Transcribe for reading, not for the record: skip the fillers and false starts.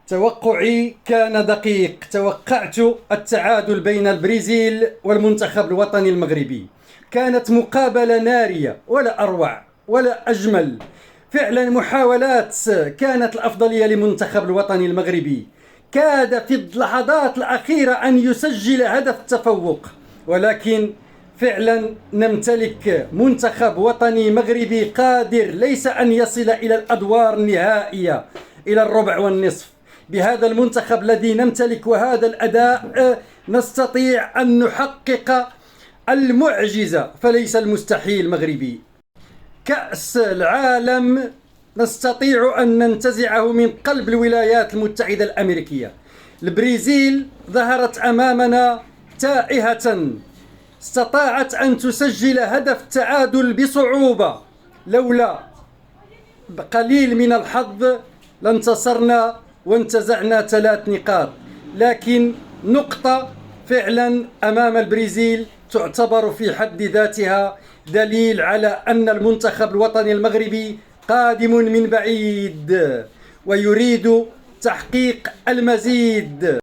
توقعي كان دقيق. توقعت التعادل بين البرازيل والمنتخب الوطني المغربي. كانت مقابلة نارية، ولا أروع ولا أجمل. فعلا محاولات كانت الأفضلية للمنتخب الوطني المغربي. كاد في اللحظات الأخيرة أن يسجل هدف التفوق، ولكن فعلا نمتلك منتخب وطني مغربي قادر ليس أن يصل إلى الأدوار النهائية، إلى الربع والنصف. بهذا المنتخب الذي نمتلك وهذا الأداء نستطيع أن نحقق المعجزة، فليس المستحيل مغربي. كأس العالم نستطيع أن ننتزعه من قلب الولايات المتحدة الأمريكية. البرازيل ظهرت أمامنا تائهة، استطاعت أن تسجل هدف التعادل بصعوبة. لولا قليل من الحظ لانتصرنا وانتزعنا 3 نقاط، لكن نقطة فعلا أمام البرازيل تعتبر في حد ذاتها دليل على أن المنتخب الوطني المغربي قادم من بعيد ويريد تحقيق المزيد.